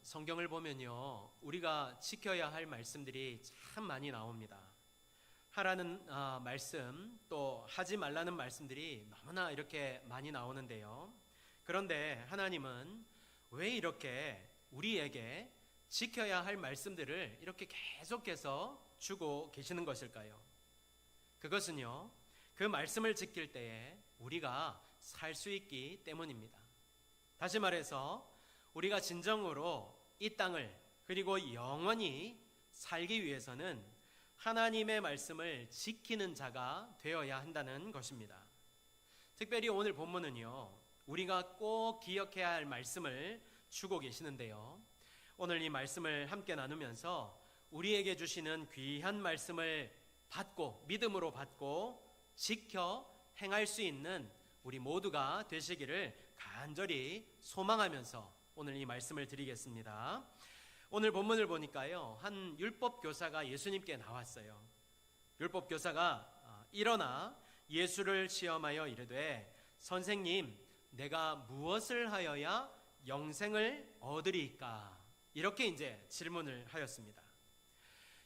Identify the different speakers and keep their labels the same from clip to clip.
Speaker 1: 성경을 보면요, 우리가 지켜야 할 말씀들이 참 많이 나옵니다. 하라는 말씀, 또 하지 말라는 말씀들이 너무나 이렇게 많이 나오는데요. 그런데 하나님은 왜 이렇게 우리에게 지켜야 할 말씀들을 이렇게 계속해서 주고 계시는 것일까요? 그것은요, 그 말씀을 지킬 때에 우리가 살 수 있기 때문입니다. 다시 말해서 우리가 진정으로 이 땅을 그리고 영원히 살기 위해서는 하나님의 말씀을 지키는 자가 되어야 한다는 것입니다. 특별히 오늘 본문은요, 우리가 꼭 기억해야 할 말씀을 주고 계시는데요. 오늘 이 말씀을 함께 나누면서 우리에게 주시는 귀한 말씀을 받고 믿음으로 받고 지켜 행할 수 있는 우리 모두가 되시기를 간절히 소망하면서 오늘 이 말씀을 드리겠습니다. 오늘 본문을 보니까요, 한 율법 교사가 예수님께 나왔어요. 율법 교사가 일어나 예수를 시험하여 이르되, 선생님, 내가 무엇을 하여야 영생을 얻으리이까? 이렇게 이제 질문을 하였습니다.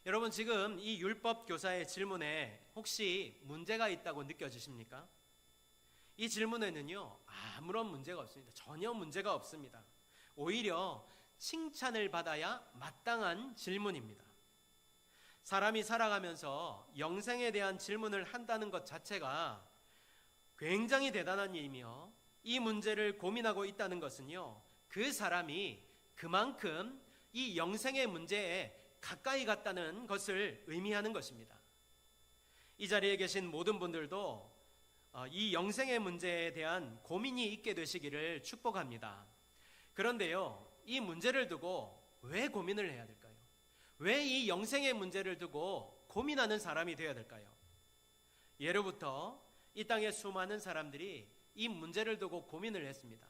Speaker 1: 여러분, 지금 이 율법 교사의 질문에 혹시 문제가 있다고 느껴지십니까? 이 질문에는요, 아무런 문제가 없습니다. 전혀 문제가 없습니다. 오히려 칭찬을 받아야 마땅한 질문입니다. 사람이 살아가면서 영생에 대한 질문을 한다는 것 자체가 굉장히 대단한 일이며, 이 문제를 고민하고 있다는 것은요, 그 사람이 그만큼 이 영생의 문제에 가까이 갔다는 것을 의미하는 것입니다. 이 자리에 계신 모든 분들도 이 영생의 문제에 대한 고민이 있게 되시기를 축복합니다. 그런데요, 이 문제를 두고 왜 고민을 해야 될까요? 왜 이 영생의 문제를 두고 고민하는 사람이 되어야 될까요? 예로부터 이 땅의 수많은 사람들이 이 문제를 두고 고민을 했습니다.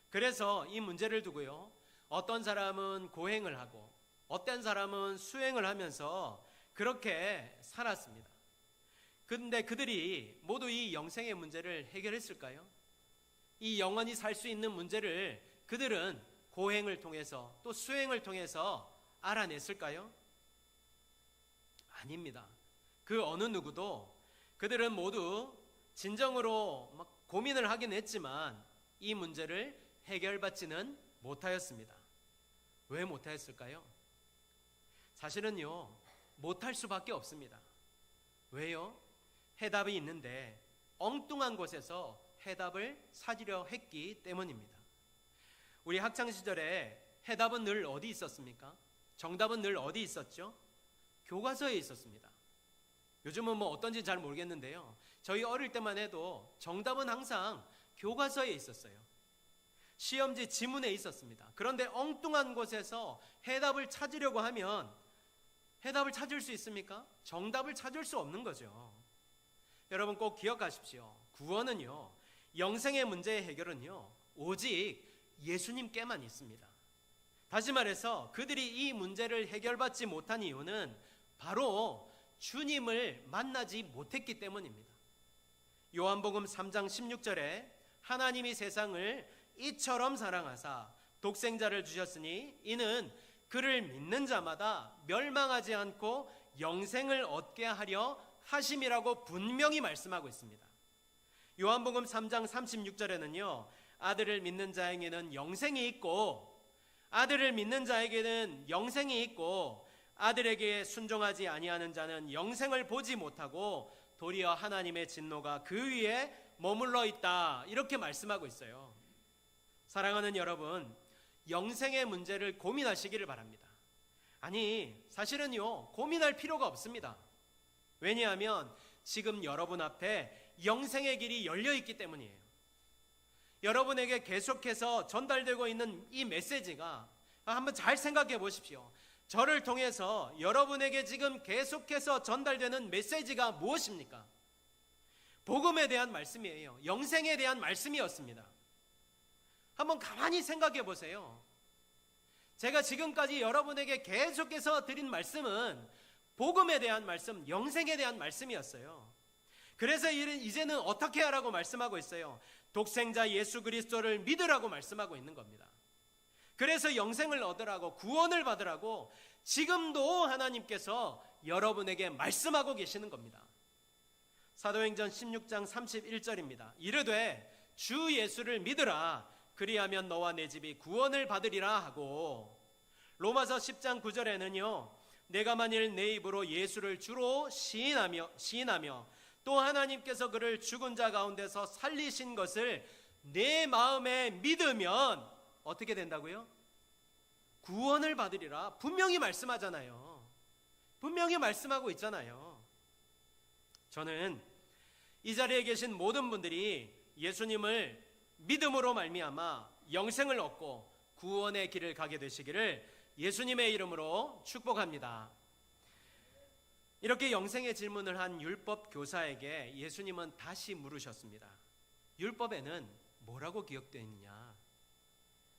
Speaker 1: 그래서 이 문제를 두고요, 어떤 사람은 고행을 하고 어떤 사람은 수행을 하면서 그렇게 살았습니다. 그런데 그들이 모두 이 영생의 문제를 해결했을까요? 이 영원히 살 수 있는 문제를 그들은 고행을 통해서 또 수행을 통해서 알아냈을까요? 아닙니다. 그 어느 누구도 그들은 모두 진정으로 막 고민을 하긴 했지만 이 문제를 해결받지는 못하였습니다. 왜 못하였을까요? 사실은요, 못할 수밖에 없습니다. 왜요? 해답이 있는데 엉뚱한 곳에서 해답을 찾으려 했기 때문입니다. 우리 학창시절에 해답은 늘 어디 있었습니까? 정답은 늘 어디 있었죠? 교과서에 있었습니다. 요즘은 뭐 어떤지 잘 모르겠는데요, 저희 어릴 때만 해도 정답은 항상 교과서에 있었어요. 시험지 지문에 있었습니다. 그런데 엉뚱한 곳에서 해답을 찾으려고 하면 해답을 찾을 수 있습니까? 정답을 찾을 수 없는 거죠. 여러분 꼭 기억하십시오. 구원은요, 영생의 문제의 해결은요, 오직 예수님께만 있습니다. 다시 말해서 그들이 이 문제를 해결받지 못한 이유는 바로 주님을 만나지 못했기 때문입니다. 요한복음 3장 16절에 하나님이 세상을 이처럼 사랑하사 독생자를 주셨으니 이는 그를 믿는 자마다 멸망하지 않고 영생을 얻게 하려 하심이라고 분명히 말씀하고 있습니다. 요한복음 3장 36절에는요, 아들을 믿는 자에게는 영생이 있고 아들을 믿는 자에게는 영생이 있고 아들에게 순종하지 아니하는 자는 영생을 보지 못하고 도리어 하나님의 진노가 그 위에 머물러 있다, 이렇게 말씀하고 있어요. 사랑하는 여러분, 영생의 문제를 고민하시기를 바랍니다. 아니, 사실은요, 고민할 필요가 없습니다. 왜냐하면 지금 여러분 앞에 영생의 길이 열려 있기 때문이에요. 여러분에게 계속해서 전달되고 있는 이 메시지가, 한번 잘 생각해 보십시오. 저를 통해서 여러분에게 지금 계속해서 전달되는 메시지가 무엇입니까? 복음에 대한 말씀이에요. 영생에 대한 말씀이었습니다. 한번 가만히 생각해 보세요. 제가 지금까지 여러분에게 계속해서 드린 말씀은 복음에 대한 말씀, 영생에 대한 말씀이었어요. 그래서 이제는 어떻게 하라고 말씀하고 있어요? 독생자 예수 그리스도를 믿으라고 말씀하고 있는 겁니다. 그래서 영생을 얻으라고, 구원을 받으라고 지금도 하나님께서 여러분에게 말씀하고 계시는 겁니다. 사도행전 16장 31절입니다. 이르되 주 예수를 믿으라, 그리하면 너와 내 집이 구원을 받으리라 하고, 로마서 10장 9절에는요, 내가 만일 내 입으로 예수를 주로 시인하며 또 하나님께서 그를 죽은 자 가운데서 살리신 것을 내 마음에 믿으면 어떻게 된다고요? 구원을 받으리라. 분명히 말씀하잖아요. 분명히 말씀하고 있잖아요. 저는 이 자리에 계신 모든 분들이 예수님을 믿음으로 말미암아 영생을 얻고 구원의 길을 가게 되시기를 예수님의 이름으로 축복합니다. 이렇게 영생의 질문을 한 율법 교사에게 예수님은 다시 물으셨습니다. 율법에는 뭐라고 기록되어 있느냐?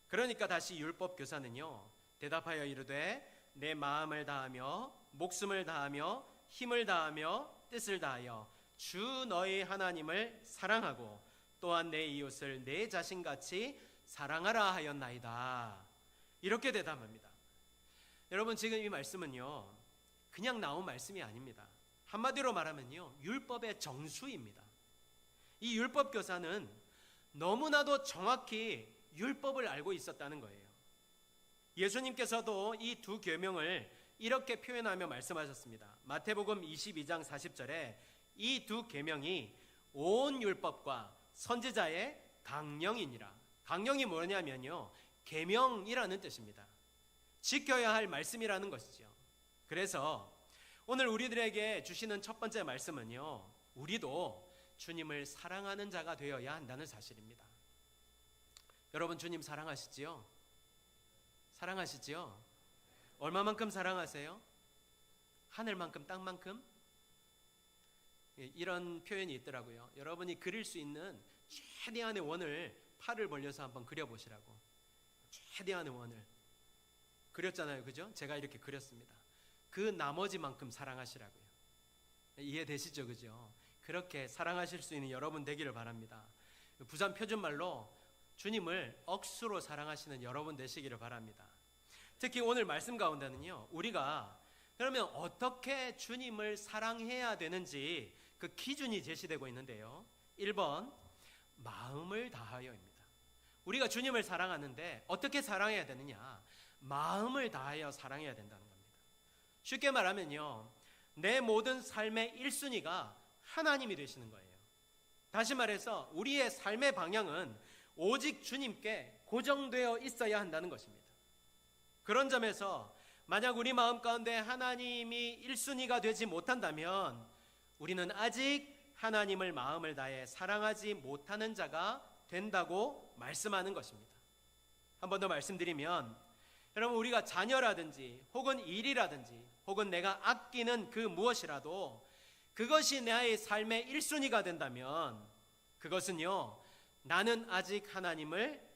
Speaker 1: 그러니까 다시 율법 교사는요, 대답하여 이르되 내 마음을 다하며 목숨을 다하며 힘을 다하며 뜻을 다하여 주 너희 하나님을 사랑하고 또한 내 이웃을 내 자신같이 사랑하라 하였나이다. 이렇게 대답합니다. 여러분, 지금 이 말씀은요, 그냥 나온 말씀이 아닙니다. 한마디로 말하면요, 율법의 정수입니다. 이 율법 교사는 너무나도 정확히 율법을 알고 있었다는 거예요. 예수님께서도 이 두 계명을 이렇게 표현하며 말씀하셨습니다. 마태복음 22장 40절에 이 두 계명이 온 율법과 선지자의 강령이니라. 강령이 뭐냐면요, 계명이라는 뜻입니다. 지켜야 할 말씀이라는 것이죠. 그래서 오늘 우리들에게 주시는 첫 번째 말씀은요, 우리도 주님을 사랑하는 자가 되어야 한다는 사실입니다. 여러분, 주님 사랑하시지요? 사랑하시지요? 얼마만큼 사랑하세요? 하늘만큼, 땅만큼? 이런 표현이 있더라고요. 여러분이 그릴 수 있는 최대한의 원을 팔을 벌려서 한번 그려보시라고. 최대한의 원을 그렸잖아요, 그죠? 제가 이렇게 그렸습니다. 그 나머지만큼 사랑하시라고요. 이해되시죠, 그죠? 그렇게 사랑하실 수 있는 여러분 되기를 바랍니다. 부산 표준말로 주님을 억수로 사랑하시는 여러분 되시기를 바랍니다. 특히 오늘 말씀 가운데는요, 우리가 그러면 어떻게 주님을 사랑해야 되는지 그 기준이 제시되고 있는데요, 1번 마음을 다하여입니다. 우리가 주님을 사랑하는데 어떻게 사랑해야 되느냐? 마음을 다하여 사랑해야 된다는 겁니다. 쉽게 말하면요, 내 모든 삶의 1순위가 하나님이 되시는 거예요. 다시 말해서 우리의 삶의 방향은 오직 주님께 고정되어 있어야 한다는 것입니다. 그런 점에서 만약 우리 마음 가운데 하나님이 1순위가 되지 못한다면 우리는 아직 하나님을 마음을 다해 사랑하지 못하는 자가 된다고 말씀하는 것입니다. 한 번 더 말씀드리면, 여러분, 우리가 자녀라든지 혹은 일이라든지 혹은 내가 아끼는 그 무엇이라도 그것이 나의 삶의 1순위가 된다면 그것은요, 나는 아직 하나님을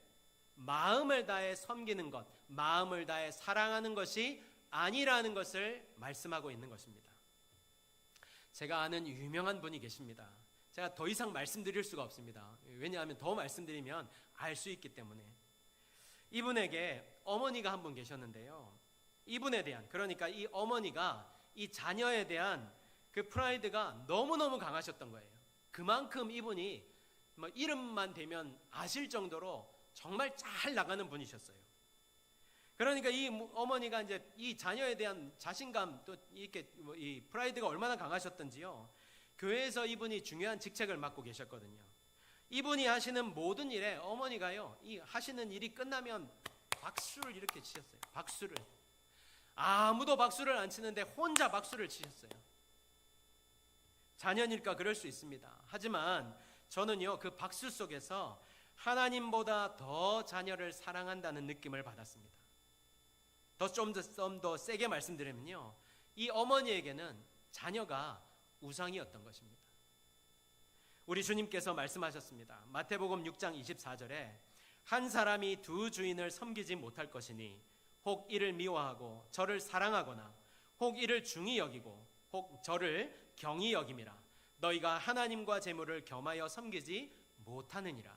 Speaker 1: 마음을 다해 섬기는 것, 마음을 다해 사랑하는 것이 아니라는 것을 말씀하고 있는 것입니다. 제가 아는 유명한 분이 계십니다. 제가 더 이상 말씀드릴 수가 없습니다. 왜냐하면 더 말씀드리면 알 수 있기 때문에. 이분에게 어머니가 한 분 계셨는데요, 이분에 대한, 그러니까 이 어머니가 이 자녀에 대한 그 프라이드가 너무너무 강하셨던 거예요. 그만큼 이분이 이름만 대면 아실 정도로 정말 잘 나가는 분이셨어요. 그러니까 이 어머니가 이제 이 자녀에 대한 자신감, 또 이렇게 이 프라이드가 얼마나 강하셨던지요, 교회에서 이분이 중요한 직책을 맡고 계셨거든요. 이분이 하시는 모든 일에 어머니가요, 이 하시는 일이 끝나면 박수를 이렇게 치셨어요. 박수를. 아무도 박수를 안 치는데 혼자 박수를 치셨어요. 자녀니까 그럴 수 있습니다. 하지만 저는요, 그 박수 속에서 하나님보다 더 자녀를 사랑한다는 느낌을 받았습니다. 좀 더 세게 말씀드리면요, 이 어머니에게는 자녀가 우상이었던 것입니다. 우리 주님께서 말씀하셨습니다. 마태복음 6장 24절에 한 사람이 두 주인을 섬기지 못할 것이니 혹 이를 미워하고 저를 사랑하거나 혹 이를 중히 여기고 혹 저를 경히 여김이라. 너희가 하나님과 재물을 겸하여 섬기지 못하느니라.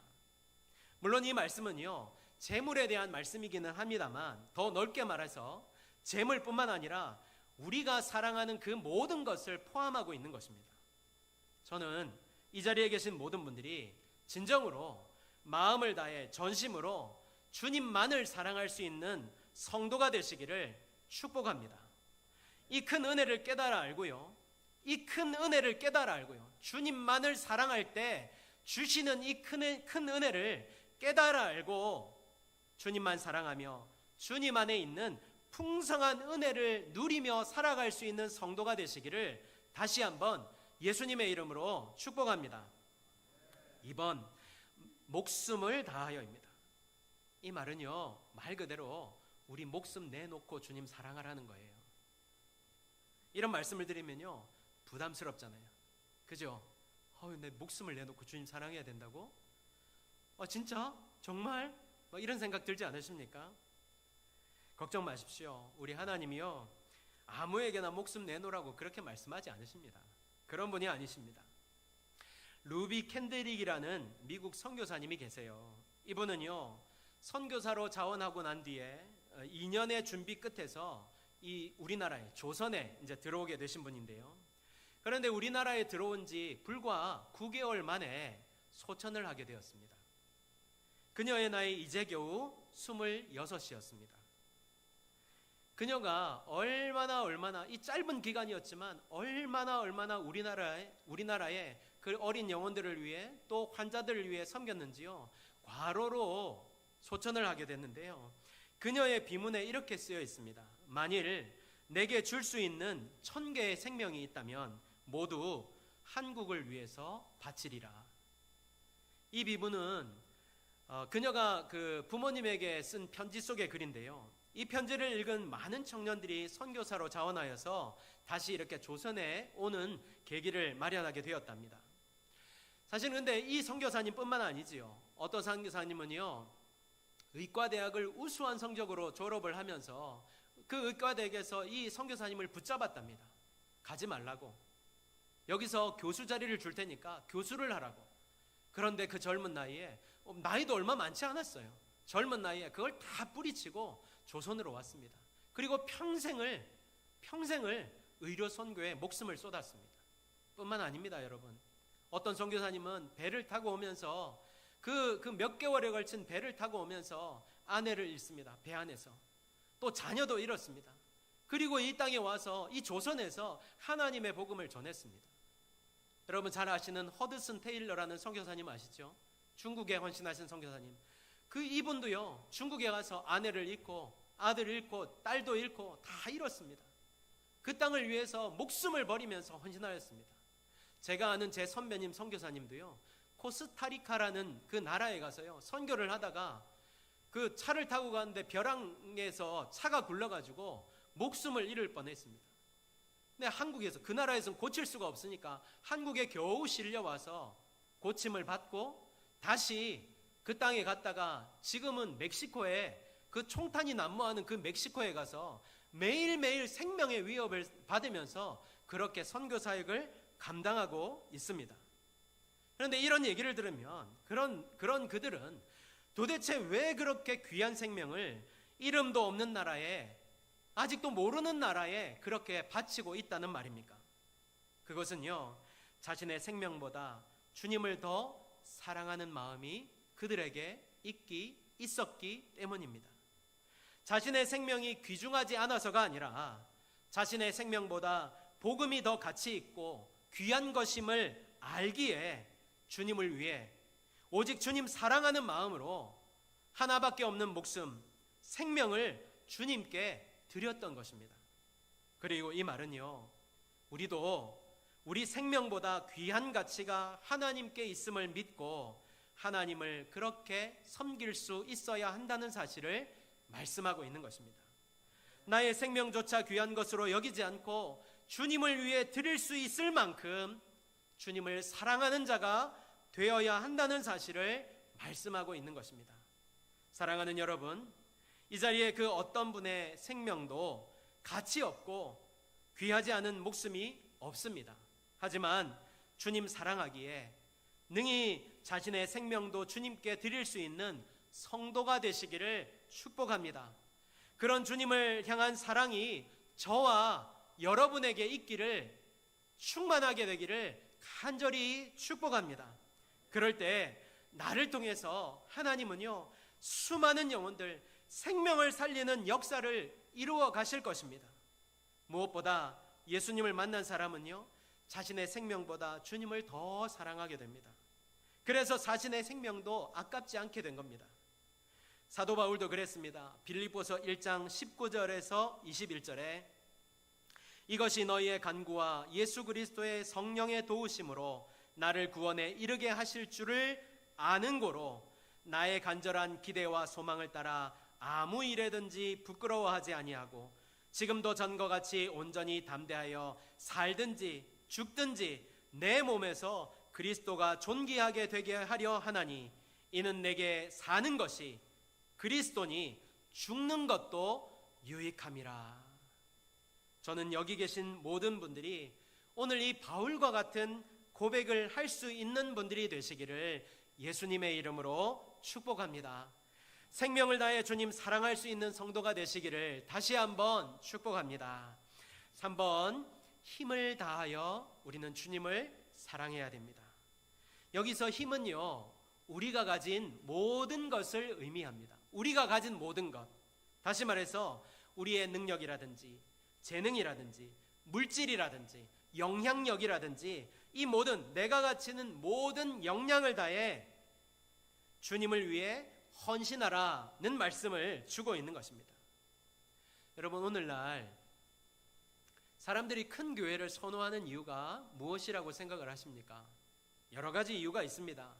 Speaker 1: 물론 이 말씀은요, 재물에 대한 말씀이기는 합니다만 더 넓게 말해서 재물뿐만 아니라 우리가 사랑하는 그 모든 것을 포함하고 있는 것입니다. 저는 이 자리에 계신 모든 분들이 진정으로 마음을 다해 전심으로 주님만을 사랑할 수 있는 성도가 되시기를 축복합니다. 이 큰 은혜를 깨달아 알고요. 이 큰 은혜를 깨달아 알고요. 주님만을 사랑할 때 주시는 이 큰 은혜를 깨달아 알고 주님만 사랑하며 주님 안에 있는 풍성한 은혜를 누리며 살아갈 수 있는 성도가 되시기를 다시 한번 예수님의 이름으로 축복합니다. 2번, 목숨을 다하여입니다. 이 말은요, 말 그대로 우리 목숨 내놓고 주님 사랑하라는 거예요. 이런 말씀을 드리면요, 부담스럽잖아요. 그죠? 내 목숨을 내놓고 주님 사랑해야 된다고? 진짜? 정말? 이런 생각 들지 않으십니까? 걱정 마십시오. 우리 하나님이요, 아무에게나 목숨 내놓으라고 그렇게 말씀하지 않으십니다. 그런 분이 아니십니다. 루비 캔드릭이라는 미국 선교사님이 계세요. 이분은요, 선교사로 자원하고 난 뒤에 2년의 준비 끝에서 이 우리나라에 조선에 이제 들어오게 되신 분인데요. 그런데 우리나라에 들어온 지 불과 9개월 만에 소천을 하게 되었습니다. 그녀의 나이 이제 겨우 26이었습니다. 그녀가 얼마나 이 짧은 기간이었지만 얼마나 우리나라의 그 어린 영혼들을 위해 또 환자들을 위해 섬겼는지요. 과로로 소천을 하게 됐는데요. 그녀의 비문에 이렇게 쓰여 있습니다. 만일 내게 줄 수 있는 1000개의 생명이 있다면 모두 한국을 위해서 바치리라. 이 비문은 그녀가 그 부모님에게 쓴 편지 속의 글인데요. 이 편지를 읽은 많은 청년들이 선교사로 자원하여서 다시 이렇게 조선에 오는 계기를 마련하게 되었답니다. 사실 근데 이 선교사님뿐만 아니지요. 어떤 선교사님은요, 의과대학을 우수한 성적으로 졸업을 하면서 그 의과대학에서 이 선교사님을 붙잡았답니다. 가지 말라고. 여기서 교수 자리를 줄 테니까 교수를 하라고. 그런데 그 젊은 나이에, 나이도 얼마 많지 않았어요. 젊은 나이에 그걸 다 뿌리치고 조선으로 왔습니다. 그리고 평생을 의료 선교에 목숨을 쏟았습니다. 뿐만 아닙니다, 여러분. 어떤 선교사님은 배를 타고 오면서 그 몇 개월에 걸친 배를 타고 오면서 아내를 잃습니다. 배 안에서. 또 자녀도 잃었습니다. 그리고 이 땅에 와서 이 조선에서 하나님의 복음을 전했습니다. 여러분 잘 아시는 허드슨 테일러라는 선교사님 아시죠? 중국에 헌신하신 선교사님. 이분도요, 중국에 가서 아내를 잃고 아들을 잃고 딸도 잃고 다 잃었습니다. 그 땅을 위해서 목숨을 버리면서 헌신하였습니다. 제가 아는 제 선배님 선교사님도요, 코스타리카라는 그 나라에 가서요, 선교를 하다가 그 차를 타고 가는데 벼랑에서 차가 굴러가지고 목숨을 잃을 뻔했습니다. 근데 한국에서, 그 나라에서는 고칠 수가 없으니까 한국에 겨우 실려와서 고침을 받고 다시 그 땅에 갔다가 지금은 멕시코에 그 총탄이 난무하는 그 멕시코에 가서 매일매일 생명의 위협을 받으면서 그렇게 선교 사역을 감당하고 있습니다. 그런데 이런 얘기를 들으면 그런 그들은 도대체 왜 그렇게 귀한 생명을 이름도 없는 나라에, 아직도 모르는 나라에 그렇게 바치고 있다는 말입니까? 그것은요, 자신의 생명보다 주님을 더 사랑하는 마음이 그들에게 있었기 때문입니다. 자신의 생명이 귀중하지 않아서가 아니라 자신의 생명보다 복음이 더 가치 있고 귀한 것임을 알기에 주님을 위해 오직 주님 사랑하는 마음으로 하나밖에 없는 목숨, 생명을 주님께 드렸던 것입니다. 그리고 이 말은요, 우리도 우리 생명보다 귀한 가치가 하나님께 있음을 믿고 하나님을 그렇게 섬길 수 있어야 한다는 사실을 말씀하고 있는 것입니다. 나의 생명조차 귀한 것으로 여기지 않고 주님을 위해 드릴 수 있을 만큼 주님을 사랑하는 자가 되어야 한다는 사실을 말씀하고 있는 것입니다. 사랑하는 여러분, 이 자리에 그 어떤 분의 생명도 가치 없고 귀하지 않은 목숨이 없습니다. 하지만 주님 사랑하기에 능히 자신의 생명도 주님께 드릴 수 있는 성도가 되시기를 축복합니다. 그런 주님을 향한 사랑이 저와 여러분에게 있기를, 충만하게 되기를 간절히 축복합니다. 그럴 때 나를 통해서 하나님은요, 수많은 영혼들, 생명을 살리는 역사를 이루어 가실 것입니다. 무엇보다 예수님을 만난 사람은요, 자신의 생명보다 주님을 더 사랑하게 됩니다. 그래서 자신의 생명도 아깝지 않게 된 겁니다. 사도 바울도 그랬습니다. 빌립보서 1장 19절에서 21절에 이것이 너희의 간구와 예수 그리스도의 성령의 도우심으로 나를 구원에 이르게 하실 줄을 아는 고로 나의 간절한 기대와 소망을 따라 아무 일에든지 부끄러워하지 아니하고 지금도 전과 같이 온전히 담대하여 살든지 죽든지 내 몸에서 그리스도가 존귀하게 되게 하려 하나니 이는 내게 사는 것이 그리스도니 죽는 것도 유익함이라. 저는 여기 계신 모든 분들이 오늘 이 바울과 같은 고백을 할 수 있는 분들이 되시기를 예수님의 이름으로 축복합니다. 생명을 다해 주님 사랑할 수 있는 성도가 되시기를 다시 한번 축복합니다. 3번, 힘을 다하여 우리는 주님을 사랑해야 됩니다. 여기서 힘은요, 우리가 가진 모든 것을 의미합니다. 우리가 가진 모든 것, 다시 말해서 우리의 능력이라든지 재능이라든지 물질이라든지 영향력이라든지 이 모든, 내가 가지는 모든 역량을 다해 주님을 위해 헌신하라는 말씀을 주고 있는 것입니다. 여러분, 오늘날 사람들이 큰 교회를 선호하는 이유가 무엇이라고 생각을 하십니까? 여러 가지 이유가 있습니다.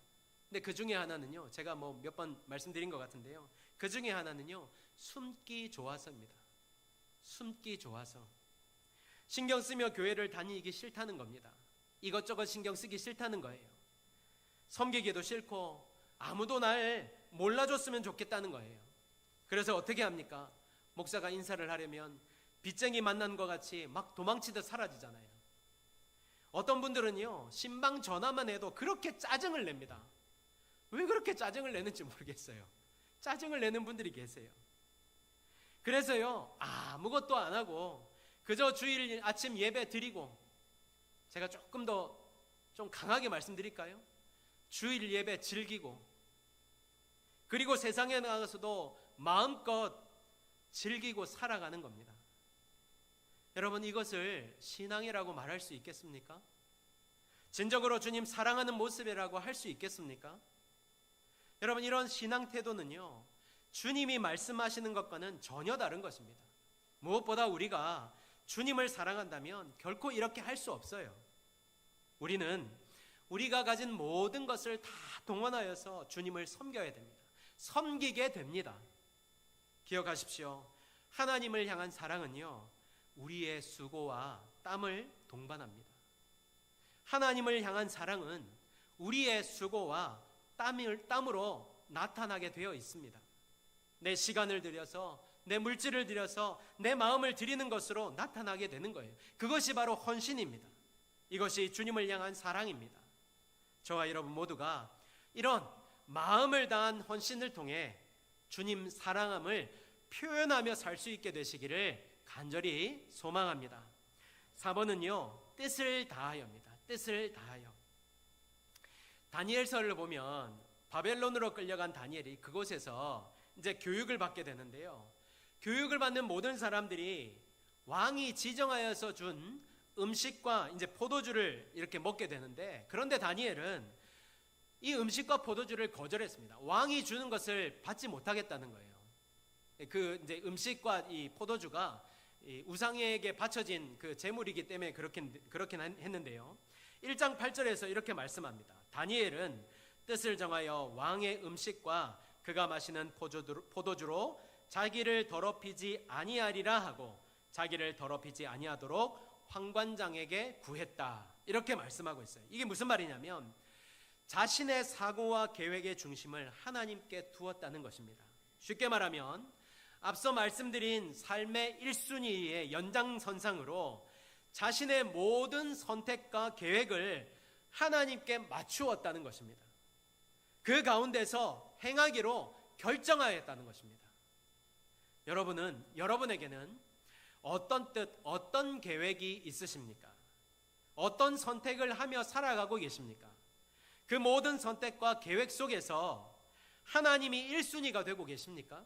Speaker 1: 근데 그 중에 하나는요, 제가 몇 번 말씀드린 것 같은데요, 그 중에 하나는요, 숨기 좋아서입니다. 숨기 좋아서. 신경 쓰며 교회를 다니기 싫다는 겁니다. 이것저것 신경 쓰기 싫다는 거예요. 섬기기도 싫고 아무도 날 몰라줬으면 좋겠다는 거예요. 그래서 어떻게 합니까? 목사가 인사를 하려면 빚쟁이 만난 것 같이 막 도망치듯 사라지잖아요. 어떤 분들은요, 신방 전화만 해도 그렇게 짜증을 냅니다. 왜 그렇게 짜증을 내는지 모르겠어요. 짜증을 내는 분들이 계세요. 그래서요, 아무것도 안 하고 그저 주일 아침 예배 드리고, 제가 조금 더 좀 강하게 말씀드릴까요? 주일 예배 즐기고, 그리고 세상에 나가서도 마음껏 즐기고 살아가는 겁니다. 여러분, 이것을 신앙이라고 말할 수 있겠습니까? 진정으로 주님 사랑하는 모습이라고 할 수 있겠습니까? 여러분, 이런 신앙 태도는요, 주님이 말씀하시는 것과는 전혀 다른 것입니다. 무엇보다 우리가 주님을 사랑한다면 결코 이렇게 할 수 없어요. 우리는 우리가 가진 모든 것을 다 동원하여서 주님을 섬겨야 됩니다. 섬기게 됩니다. 기억하십시오. 하나님을 향한 사랑은요, 우리의 수고와 땀을 동반합니다. 하나님을 향한 사랑은 우리의 수고와 땀으로 나타나게 되어 있습니다. 내 시간을 들여서, 내 물질을 들여서, 내 마음을 드리는 것으로 나타나게 되는 거예요. 그것이 바로 헌신입니다. 이것이 주님을 향한 사랑입니다. 저와 여러분 모두가 이런 마음을 다한 헌신을 통해 주님 사랑함을 표현하며 살 수 있게 되시기를 간절히 소망합니다. 4번은요, 뜻을 다하여입니다. 뜻을 다하여. 다니엘서를 보면 바벨론으로 끌려간 다니엘이 그곳에서 이제 교육을 받게 되는데요, 교육을 받는 모든 사람들이 왕이 지정하여서 준 음식과 이제 포도주를 이렇게 먹게 되는데, 그런데 다니엘은 이 음식과 포도주를 거절했습니다. 왕이 주는 것을 받지 못하겠다는 거예요. 그 이제 음식과 이 포도주가 이 우상에게 바쳐진 그 제물이기 때문에 그렇긴 했는데요, 1장 8절에서 이렇게 말씀합니다. 다니엘은 뜻을 정하여 왕의 음식과 그가 마시는 포도주로 자기를 더럽히지 아니하리라 하고 자기를 더럽히지 아니하도록 황관장에게 구했다, 이렇게 말씀하고 있어요. 이게 무슨 말이냐면 자신의 사고와 계획의 중심을 하나님께 두었다는 것입니다. 쉽게 말하면 앞서 말씀드린 삶의 1순위의 연장선상으로 자신의 모든 선택과 계획을 하나님께 맞추었다는 것입니다. 그 가운데서 행하기로 결정하였다는 것입니다. 여러분에게는 어떤 뜻, 어떤 계획이 있으십니까? 어떤 선택을 하며 살아가고 계십니까? 그 모든 선택과 계획 속에서 하나님이 1순위가 되고 계십니까?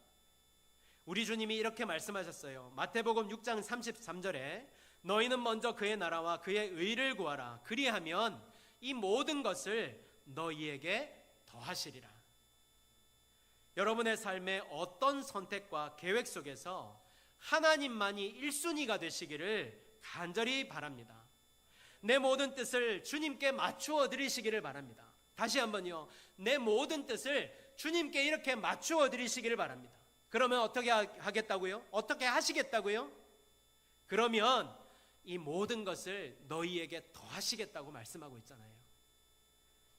Speaker 1: 우리 주님이 이렇게 말씀하셨어요. 마태복음 6장 33절에 너희는 먼저 그의 나라와 그의 의를 구하라. 그리하면 이 모든 것을 너희에게 더하시리라. 여러분의 삶의 어떤 선택과 계획 속에서 하나님만이 1순위가 되시기를 간절히 바랍니다. 내 모든 뜻을 주님께 맞추어 드리시기를 바랍니다. 다시 한번요. 내 모든 뜻을 주님께 이렇게 맞추어 드리시기를 바랍니다. 그러면 어떻게 하겠다고요? 어떻게 하시겠다고요? 그러면 이 모든 것을 너희에게 더하시겠다고 말씀하고 있잖아요.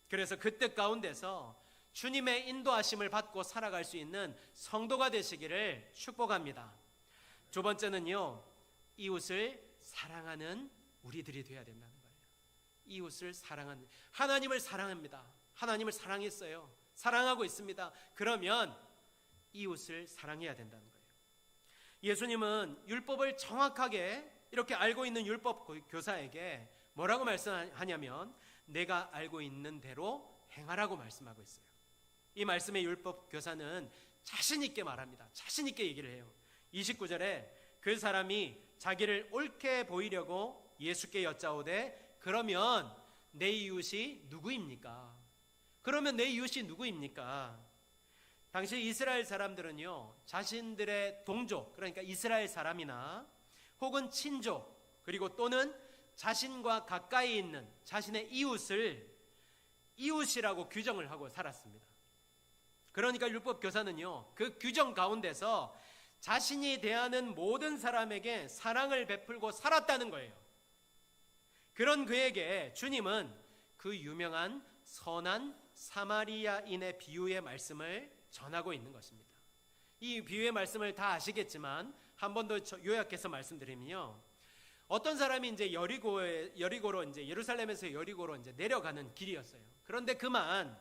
Speaker 1: 그래서 그 뜻 가운데서 주님의 인도하심을 받고 살아갈 수 있는 성도가 되시기를 축복합니다. 두 번째는요, 이웃을 사랑하는 우리들이 되어야 된다는 거예요. 이웃을 사랑하는, 하나님을 사랑합니다. 하나님을 사랑했어요. 사랑하고 있습니다. 그러면 이웃을 사랑해야 된다는 거예요. 예수님은 율법을 정확하게 이렇게 알고 있는 율법 교사에게 뭐라고 말씀하냐면 내가 알고 있는 대로 행하라고 말씀하고 있어요. 이 말씀의 율법 교사는 자신 있게 말합니다. 자신 있게 얘기를 해요. 29절에 그 사람이 자기를 옳게 보이려고 예수께 여짜오되 그러면 내 이웃이 누구입니까? 그러면 내 이웃이 누구입니까? 당시 이스라엘 사람들은요, 자신들의 동족, 그러니까 이스라엘 사람이나 혹은 친족, 그리고 또는 자신과 가까이 있는 자신의 이웃을 이웃이라고 규정을 하고 살았습니다. 그러니까 율법 교사는요, 그 규정 가운데서 자신이 대하는 모든 사람에게 사랑을 베풀고 살았다는 거예요. 그런 그에게 주님은 그 유명한 선한 사마리아인의 비유의 말씀을 전하고 있는 것입니다. 이 비유의 말씀을 다 아시겠지만 한 번 더 요약해서 말씀드리면요, 어떤 사람이 이제 여리고로 이제 예루살렘에서 여리고로 이제 내려가는 길이었어요. 그런데 그만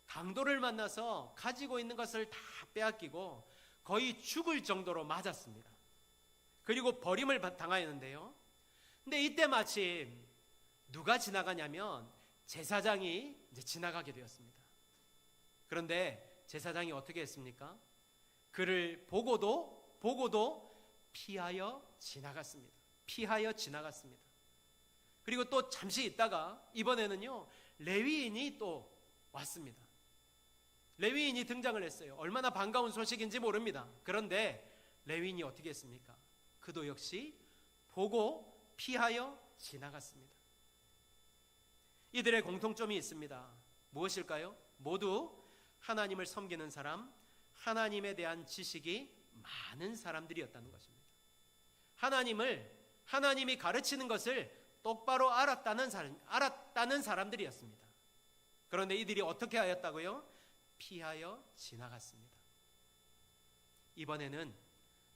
Speaker 1: 강도를 만나서 가지고 있는 것을 다 빼앗기고 거의 죽을 정도로 맞았습니다. 그리고 버림을 당하였는데요. 근데 이때 마침 누가 지나가냐면 제사장이 이제 지나가게 되었습니다. 그런데 제사장이 어떻게 했습니까? 그를 보고도 피하여 지나갔습니다. 피하여 지나갔습니다. 그리고 또 잠시 있다가 이번에는요, 레위인이 또 왔습니다. 레위인이 등장을 했어요. 얼마나 반가운 소식인지 모릅니다. 그런데 레위인이 어떻게 했습니까? 그도 역시 보고 피하여 지나갔습니다. 이들의 공통점이 있습니다. 무엇일까요? 모두 하나님을 섬기는 사람, 하나님에 대한 지식이 많은 사람들이었다는 것입니다. 하나님이 가르치는 것을 똑바로 알았다는 사람들이었습니다. 그런데 이들이 어떻게 하였다고요? 피하여 지나갔습니다. 이번에는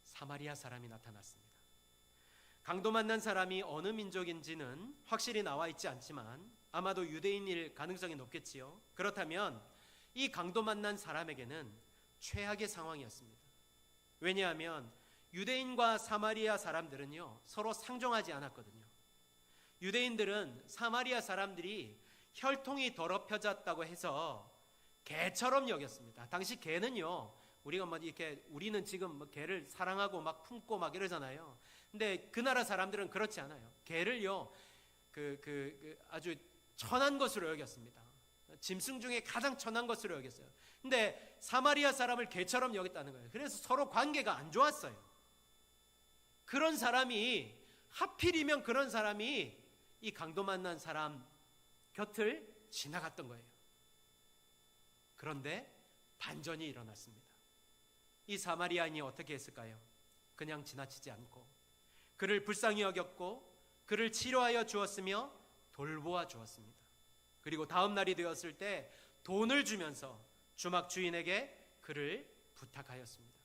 Speaker 1: 사마리아 사람이 나타났습니다. 강도 만난 사람이 어느 민족인지는 확실히 나와 있지 않지만 아마도 유대인일 가능성이 높겠지요. 그렇다면 이 강도 만난 사람에게는 최악의 상황이었습니다. 왜냐하면 유대인과 사마리아 사람들은요, 서로 상종하지 않았거든요. 유대인들은 사마리아 사람들이 혈통이 더럽혀졌다고 해서 개처럼 여겼습니다. 당시 개는요, 우리가 우리는 지금 개를 사랑하고 막 품고 막 이러잖아요. 근데 그 나라 사람들은 그렇지 않아요. 개를요, 아주 천한 것으로 여겼습니다. 짐승 중에 가장 천한 것으로 여겼어요. 근데 사마리아 사람을 개처럼 여겼다는 거예요. 그래서 서로 관계가 안 좋았어요. 하필이면 그런 사람이 이 강도 만난 사람 곁을 지나갔던 거예요. 그런데 반전이 일어났습니다. 이 사마리아인이 어떻게 했을까요? 그냥 지나치지 않고 그를 불쌍히 여겼고 그를 치료하여 주었으며 돌보아 주었습니다. 그리고 다음 날이 되었을 때 돈을 주면서 주막 주인에게 그를 부탁하였습니다.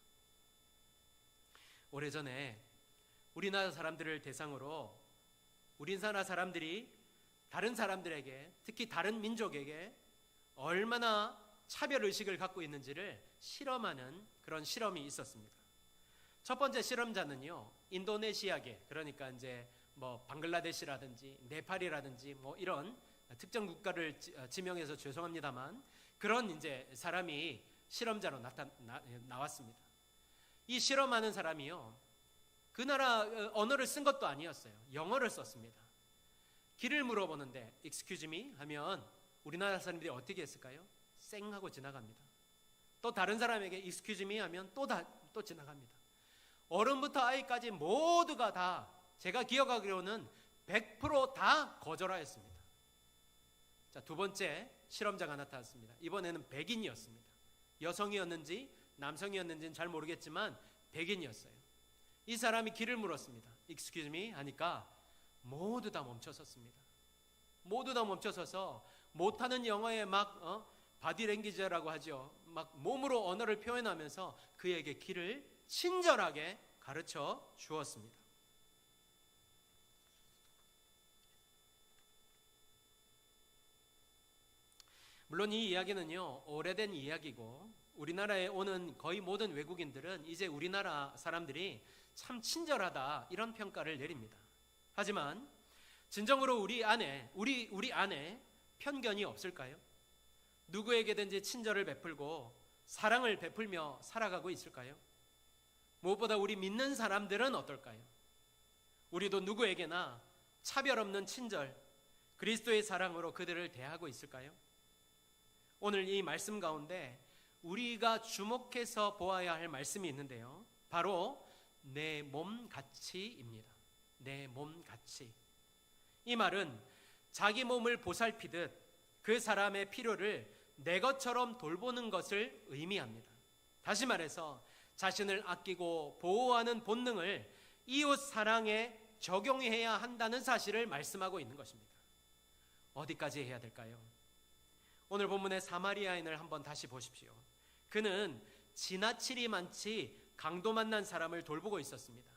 Speaker 1: 오래전에 우리나라 사람들을 대상으로 우리나라 사람들이 다른 사람들에게, 특히 다른 민족에게 얼마나 차별 의식을 갖고 있는지를 실험하는 그런 실험이 있었습니다. 첫 번째 실험자는요, 인도네시아계, 그러니까 이제 뭐 방글라데시라든지 네팔이라든지 뭐 이런 특정 국가를 지명해서 죄송합니다만 그런 이제 사람이 실험자로 나왔습니다. 이 실험하는 사람이요, 그 나라 언어를 쓴 것도 아니었어요. 영어를 썼습니다. 길을 물어보는데 excuse me 하면 우리나라 사람들이 어떻게 했을까요? 쌩 하고 지나갑니다. 또 다른 사람에게 excuse me 하면 또 지나갑니다. 어른부터 아이까지 모두가 다 제가 기억하기로는 100%다 거절하였습니다. 자, 두 번째 실험자가 나타났습니다. 이번에는 백인이었습니다. 여성이었는지 남성이었는지는 잘 모르겠지만 백인이었어요. 이 사람이 길을 물었습니다. Excuse me 하니까 모두 다 멈춰섰습니다. 모두 다 멈춰서서 못하는 영어에 막 바디랭귀지라고 하죠. 막 몸으로 언어를 표현하면서 그에게 길을 친절하게 가르쳐 주었습니다. 물론 이 이야기는요, 오래된 이야기고 우리나라에 오는 거의 모든 외국인들은 이제 우리나라 사람들이 참 친절하다 이런 평가를 내립니다. 하지만 진정으로 우리 안에 편견이 없을까요? 누구에게든지 친절을 베풀고 사랑을 베풀며 살아가고 있을까요? 무엇보다 우리 믿는 사람들은 어떨까요? 우리도 누구에게나 차별 없는 친절, 그리스도의 사랑으로 그들을 대하고 있을까요? 오늘 이 말씀 가운데 우리가 주목해서 보아야 할 말씀이 있는데요, 바로 내 몸가치입니다. 내 몸가치. 이 말은 자기 몸을 보살피듯 그 사람의 필요를 내 것처럼 돌보는 것을 의미합니다. 다시 말해서 자신을 아끼고 보호하는 본능을 이웃 사랑에 적용해야 한다는 사실을 말씀하고 있는 것입니다. 어디까지 해야 될까요? 오늘 본문의 사마리아인을 한번 다시 보십시오. 그는 지나치리 많지 강도 만난 사람을 돌보고 있었습니다.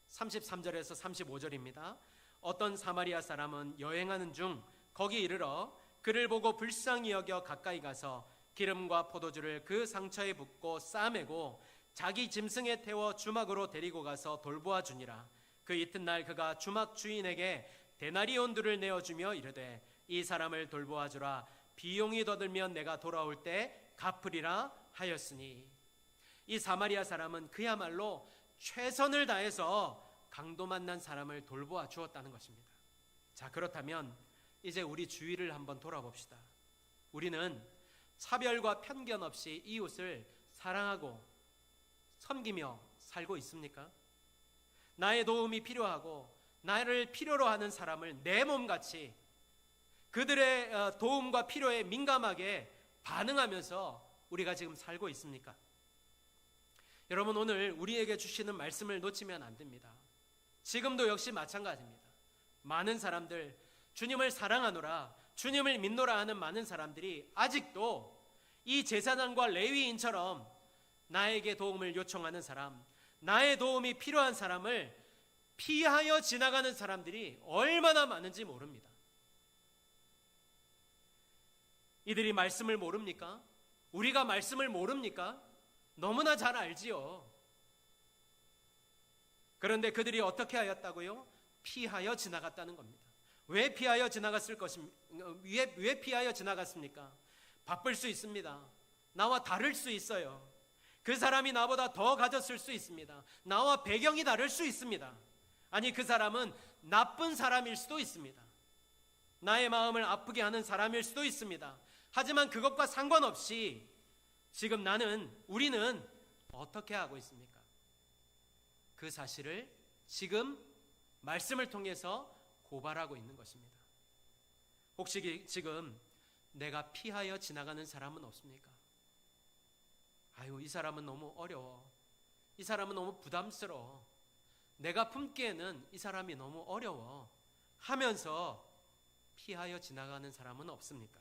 Speaker 1: 33절에서 35절입니다. 어떤 사마리아 사람은 여행하는 중 거기 이르러 그를 보고 불쌍히 여겨 가까이 가서 기름과 포도주를 그 상처에 붓고 싸매고 자기 짐승에 태워 주막으로 데리고 가서 돌보아 주니라. 그 이튿날 그가 주막 주인에게 데나리온들을 내어주며 이르되 이 사람을 돌보아 주라. 비용이 더 들면 내가 돌아올 때 갚으리라 하였으니. 이 사마리아 사람은 그야말로 최선을 다해서 강도 만난 사람을 돌보아 주었다는 것입니다. 자, 그렇다면 이제 우리 주위를 한번 돌아봅시다. 우리는 차별과 편견 없이 이웃을 사랑하고 섬기며 살고 있습니까? 나의 도움이 필요하고 나를 필요로 하는 사람을 내 몸같이 그들의 도움과 필요에 민감하게 반응하면서 우리가 지금 살고 있습니까? 여러분, 오늘 우리에게 주시는 말씀을 놓치면 안 됩니다. 지금도 역시 마찬가지입니다. 많은 사람들, 주님을 사랑하노라, 주님을 믿노라 하는 많은 사람들이 아직도 이 제사장과 레위인처럼 나에게 도움을 요청하는 사람, 나의 도움이 필요한 사람을 피하여 지나가는 사람들이 얼마나 많은지 모릅니다. 이들이 말씀을 모릅니까? 우리가 말씀을 모릅니까? 너무나 잘 알지요. 그런데 그들이 어떻게 하였다고요? 피하여 지나갔다는 겁니다. 왜 피하여 지나갔을 것입니까? 왜 피하여 지나갔습니까? 바쁠 수 있습니다. 나와 다를 수 있어요. 그 사람이 나보다 더 가졌을 수 있습니다. 나와 배경이 다를 수 있습니다. 아니, 그 사람은 나쁜 사람일 수도 있습니다. 나의 마음을 아프게 하는 사람일 수도 있습니다. 하지만 그것과 상관없이 지금 우리는 어떻게 하고 있습니까? 그 사실을 지금 말씀을 통해서 고발하고 있는 것입니다. 혹시 지금 내가 피하여 지나가는 사람은 없습니까? 아유, 이 사람은 너무 어려워. 이 사람은 너무 부담스러워. 내가 품기에는 이 사람이 너무 어려워 하면서 피하여 지나가는 사람은 없습니까?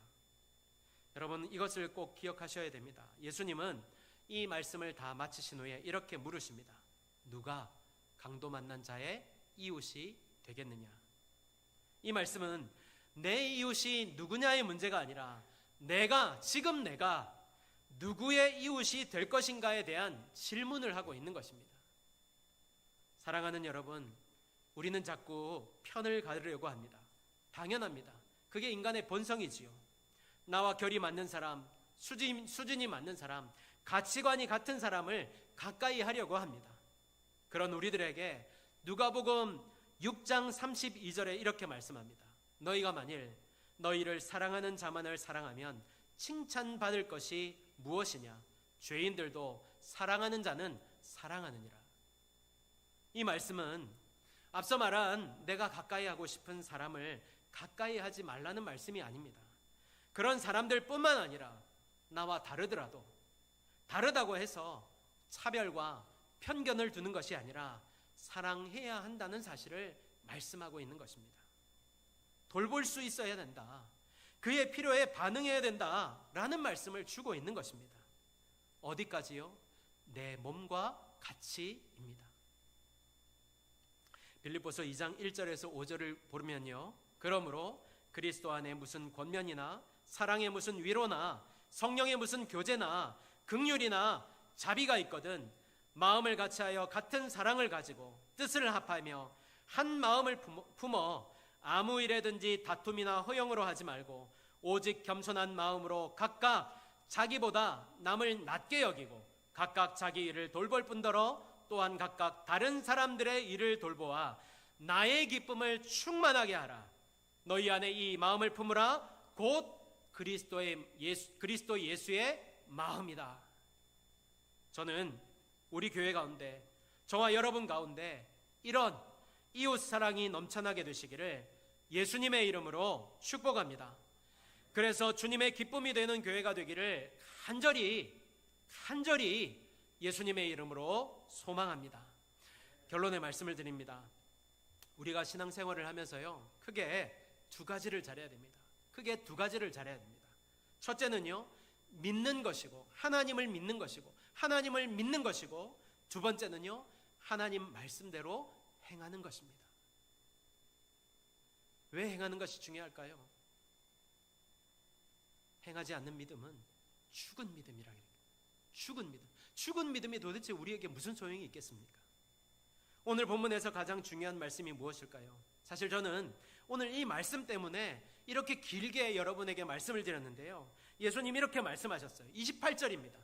Speaker 1: 여러분, 이것을 꼭 기억하셔야 됩니다. 예수님은 이 말씀을 다 마치신 후에 이렇게 물으십니다. 누가 강도 만난 자의 이웃이 되겠느냐? 이 말씀은 내 이웃이 누구냐의 문제가 아니라 지금 내가 누구의 이웃이 될 것인가에 대한 질문을 하고 있는 것입니다. 사랑하는 여러분, 우리는 자꾸 편을 가르려고 합니다. 당연합니다. 그게 인간의 본성이지요. 나와 결이 맞는 사람, 수준이 맞는 사람, 가치관이 같은 사람을 가까이 하려고 합니다. 그런 우리들에게 누가복음 6장 32절에 이렇게 말씀합니다. 너희가 만일 너희를 사랑하는 자만을 사랑하면 칭찬받을 것이 무엇이냐? 죄인들도 사랑하는 자는 사랑하느니라. 이 말씀은 앞서 말한 내가 가까이 하고 싶은 사람을 가까이 하지 말라는 말씀이 아닙니다. 그런 사람들 뿐만 아니라 나와 다르더라도 다르다고 해서 차별과 편견을 두는 것이 아니라 사랑해야 한다는 사실을 말씀하고 있는 것입니다. 돌볼 수 있어야 된다. 그의 필요에 반응해야 된다라는 말씀을 주고 있는 것입니다. 어디까지요? 내 몸과 같이입니다. 빌립보서 2장 1절에서 5절을 보면요, 그러므로 그리스도 안에 무슨 권면이나 사랑의 무슨 위로나 성령의 무슨 교제나 긍휼이나 자비가 있거든 마음을 같이하여 같은 사랑을 가지고 뜻을 합하며 한 마음을 품어 아무 일에든지 다툼이나 허용으로 하지 말고 오직 겸손한 마음으로 각각 자기보다 남을 낮게 여기고 각각 자기 일을 돌볼 뿐더러 또한 각각 다른 사람들의 일을 돌보아 나의 기쁨을 충만하게 하라. 너희 안에 이 마음을 품으라. 곧 그리스도 예수의 마음이다. 저는 우리 교회 가운데, 저와 여러분 가운데 이런 이웃 사랑이 넘쳐나게 되시기를 예수님의 이름으로 축복합니다. 그래서 주님의 기쁨이 되는 교회가 되기를 간절히 예수님의 이름으로 소망합니다. 결론의 말씀을 드립니다. 우리가 신앙생활을 하면서요, 크게 두 가지를 잘해야 됩니다. 첫째는요, 믿는 것이고 하나님을 믿는 것이고 두 번째는요, 하나님 말씀대로 행하는 것입니다. 왜 행하는 것이 중요할까요? 행하지 않는 믿음은 죽은 믿음이라 그래요. 죽은 믿음이 도대체 우리에게 무슨 소용이 있겠습니까? 오늘 본문에서 가장 중요한 말씀이 무엇일까요? 사실 저는 오늘 이 말씀 때문에 이렇게 길게 여러분에게 말씀을 드렸는데요, 예수님 이렇게 말씀하셨어요. 28절입니다.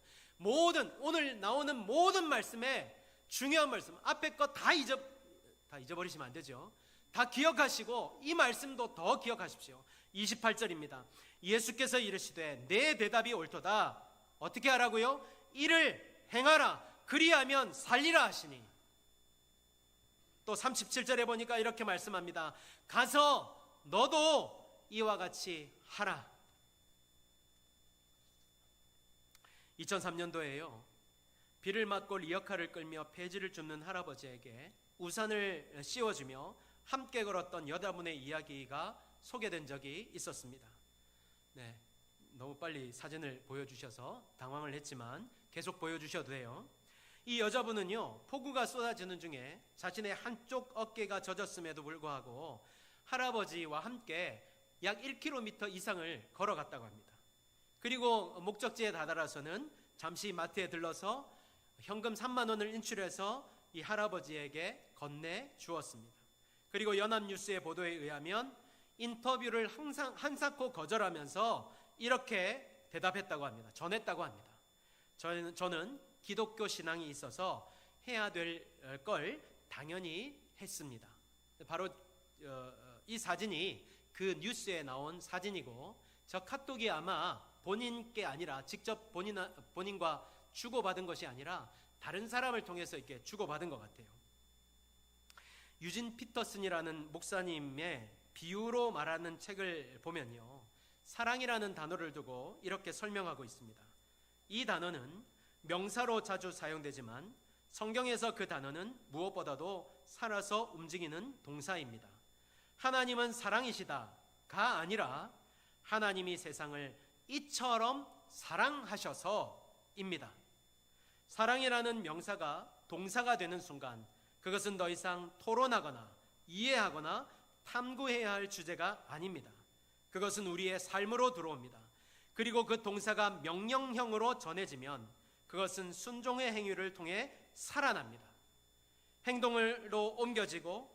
Speaker 1: 오늘 나오는 모든 말씀에 중요한 말씀, 앞에 거 다 잊어버리시면 안 되죠. 다 기억하시고 이 말씀도 더 기억하십시오. 28절입니다. 예수께서 이르시되 내 대답이 옳도다. 어떻게 하라고요? 이를 행하라. 그리하면 살리라 하시니. 또 37절에 보니까 이렇게 말씀합니다. 가서 너도 이와 같이 하라. 2003년도에요, 비를 맞고 리어카를 끌며 폐지를 줍는 할아버지에게 우산을 씌워주며 함께 걸었던 여자분의 이야기가 소개된 적이 있었습니다. 네, 너무 빨리 사진을 보여주셔서 당황을 했지만 계속 보여주셔도 돼요. 이 여자분은요, 폭우가 쏟아지는 중에 자신의 한쪽 어깨가 젖었음에도 불구하고 할아버지와 함께 약 1km 이상을 걸어갔다고 합니다. 그리고 목적지에 다다라서는 잠시 마트에 들러서 현금 3만 원을 인출해서 이 할아버지에게 건네 주었습니다. 그리고 연합뉴스의 보도에 의하면 인터뷰를 한사코 거절하면서 이렇게 대답했다고 합니다. 전했다고 합니다. 저는 기독교 신앙이 있어서 해야 될 걸 당연히 했습니다. 바로 이 사진이 그 뉴스에 나온 사진이고, 저 카톡이 아마 본인께 아니라 직접 본인과 주고받은 것이 아니라 다른 사람을 통해서 이렇게 주고받은 것 같아요. 유진 피터슨이라는 목사님의 비유로 말하는 책을 보면요, 사랑이라는 단어를 두고 이렇게 설명하고 있습니다. 이 단어는 명사로 자주 사용되지만 성경에서 그 단어는 무엇보다도 살아서 움직이는 동사입니다. 하나님은 사랑이시다가 아니라 하나님이 세상을 이처럼 사랑하셔서입니다. 사랑이라는 명사가 동사가 되는 순간 그것은 더 이상 토론하거나 이해하거나 탐구해야 할 주제가 아닙니다. 그것은 우리의 삶으로 들어옵니다. 그리고 그 동사가 명령형으로 전해지면 그것은 순종의 행위를 통해 살아납니다. 행동으로 옮겨지고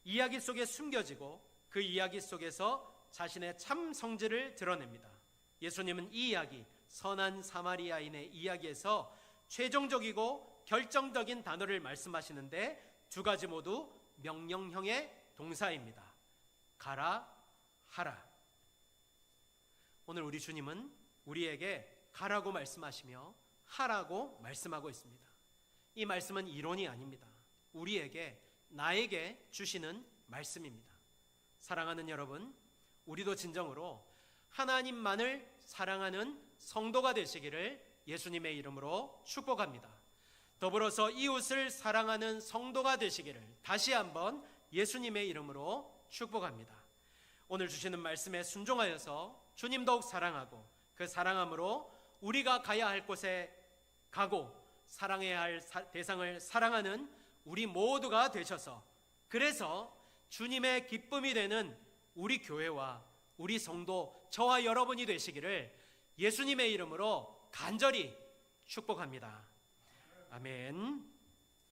Speaker 1: 이야기 속에 숨겨지고 그 이야기 속에서 자신의 참 성질을 드러냅니다. 예수님은 이 이야기, 선한 사마리아인의 이야기에서 최종적이고 결정적인 단어를 말씀하시는데 두 가지 모두 명령형의 동사입니다. 가라, 하라. 오늘 우리 주님은 우리에게 가라고 말씀하시며 하라고 말씀하고 있습니다. 이 말씀은 이론이 아닙니다. 우리에게, 나에게 주시는 말씀입니다. 사랑하는 여러분, 우리도 진정으로 하나님만을 사랑하는 성도가 되시기를 예수님의 이름으로 축복합니다. 더불어서 이웃을 사랑하는 성도가 되시기를 다시 한번 예수님의 이름으로 축복합니다. 오늘 주시는 말씀에 순종하여서 주님 더욱 사랑하고 그 사랑함으로 우리가 가야 할 곳에 가고 사랑해야 할 대상을 사랑하는 우리 모두가 되셔서, 그래서 주님의 기쁨이 되는 우리 교회와 우리 성도, 저와 여러분이 되시기를 예수님의 이름으로 간절히 축복합니다. 아멘.